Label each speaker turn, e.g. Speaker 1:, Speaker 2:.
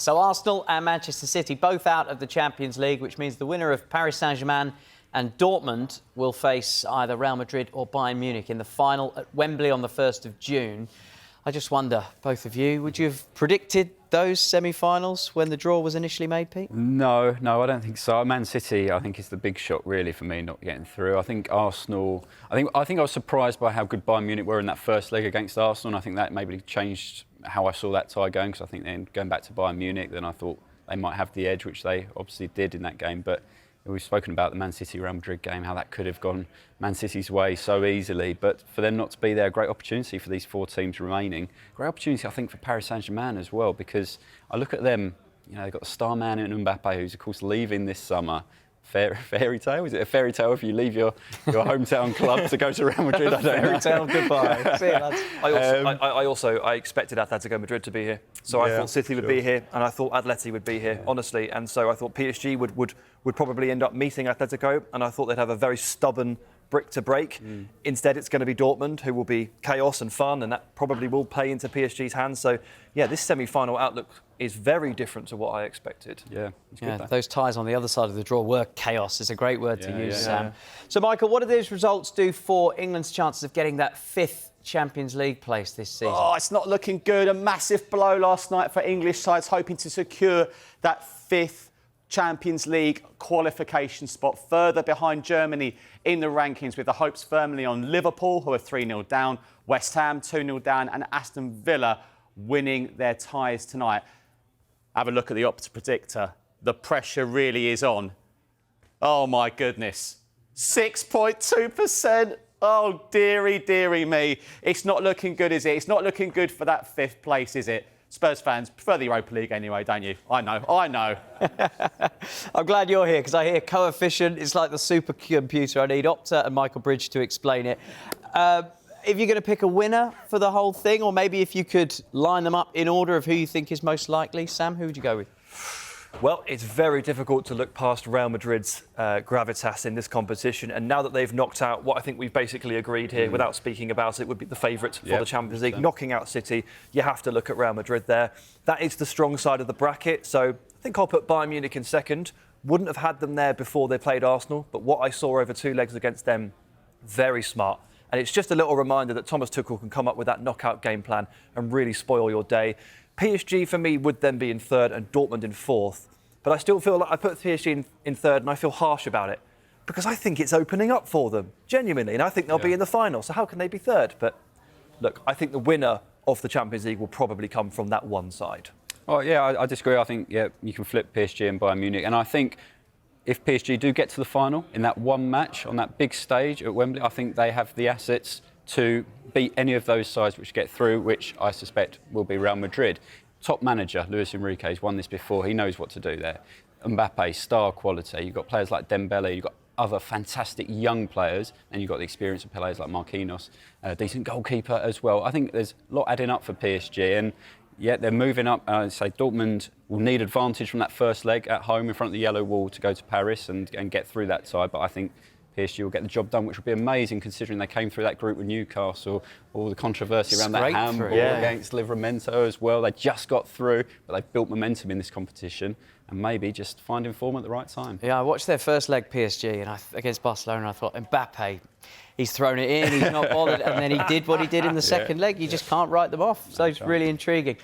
Speaker 1: So Arsenal and Manchester City both out of the Champions League, which means the winner of Paris Saint-Germain and Dortmund will face either Real Madrid or Bayern Munich in the final at Wembley on the 1st of June. I just wonder, both of you, would you have predicted those semi-finals when the draw was initially made, Pete?
Speaker 2: No, I don't think so. Man City, I think, is the big shock, really, for me, not getting through. I think Arsenal... I think I was surprised by how good Bayern Munich were in that first leg against Arsenal, and I think that maybe changed how I saw that tie going, because I think then going back to Bayern Munich, then I thought they might have the edge, which they obviously did in that game. But we've spoken about the Man City-Real Madrid game, how that could have gone Man City's way so easily. But for them not to be there, a great opportunity for these four teams remaining. Great opportunity, I think, for Paris Saint-Germain as well, because I look at them, you know, they've got the star man in Mbappe, who's, of course, leaving this summer. Fairy tale? Is it a fairy tale if you leave your hometown club to go to Real Madrid? I don't know.
Speaker 1: Fairy tale goodbye. See you, lads.
Speaker 3: I expected Atletico Madrid to be here. So I thought City would be here, and I thought Atleti would be here, honestly. And so I thought PSG would probably end up meeting Atletico, and I thought they'd have a very stubborn brick to break. Instead, it's going to be Dortmund, who will be chaos and fun, and that probably will play into PSG's hands. So, yeah, this semi-final outlook is very different to what I expected.
Speaker 1: Those ties on the other side of the draw were chaos. It's a great word to use, Sam.
Speaker 3: Yeah.
Speaker 1: So, Michael, what do these results do for England's chances of getting that fifth Champions League place this season?
Speaker 4: Oh, it's not looking good. A massive blow last night for English sides, hoping to secure that fifth Champions League qualification spot, further behind Germany in the rankings, with the hopes firmly on Liverpool, who are 3-0 down, West Ham 2-0 down, and Aston Villa winning their ties tonight. Have a look at the Opta predictor. The pressure really is on. Oh, my goodness. 6.2%. Oh, dearie me. It's not looking good, is it? It's not looking good for that fifth place, is it? Spurs fans prefer the Europa League anyway, don't you? I know.
Speaker 1: I'm glad you're here, because I hear coefficient. It's like the supercomputer. I need Opta and Michael Bridge to explain it. If you're going to pick a winner for the whole thing, or maybe if you could line them up in order of who you think is most likely, Sam, who would you go with?
Speaker 3: Well, it's very difficult to look past Real Madrid's gravitas in this competition. And now that they've knocked out what I think we've basically agreed here, without speaking about it, would be the favourite for the Champions League, knocking out City, you have to look at Real Madrid there. That is the strong side of the bracket. So I think I'll put Bayern Munich in second. Wouldn't have had them there before they played Arsenal. But what I saw over two legs against them, very smart. And it's just a little reminder that Thomas Tuchel can come up with that knockout game plan and really spoil your day. PSG, for me, would then be in third and Dortmund in fourth. But I still feel like I put PSG in third, and I feel harsh about it because I think it's opening up for them, genuinely. And I think they'll be in the final. So how can they be third? But look, I think the winner of the Champions League will probably come from that one side.
Speaker 2: Oh, yeah, I disagree. I think, you can flip PSG and Bayern Munich. And I think if PSG do get to the final in that one match on that big stage at Wembley, I think they have the assets to beat any of those sides which get through, which I suspect will be Real Madrid. Top manager, Luis Enrique, has won this before. He knows what to do there. Mbappe, star quality. You've got players like Dembele. You've got other fantastic young players. And you've got the experience of players like Marquinhos. A decent goalkeeper as well. I think there's a lot adding up for PSG. And yet they're moving up. I'd say Dortmund will need advantage from that first leg at home in front of the yellow wall to go to Paris and get through that side. But I think PSG will get the job done, which will be amazing considering they came through that group with Newcastle, all the controversy around that handball against Livramento as well. They just got through, but they've built momentum in this competition and maybe just finding form at the right time.
Speaker 1: Yeah, I watched their first leg, PSG, and against Barcelona, I thought, Mbappe, he's thrown it in, he's not bothered, and then he did what he did in the second leg. You just can't write them off. So it's really intriguing.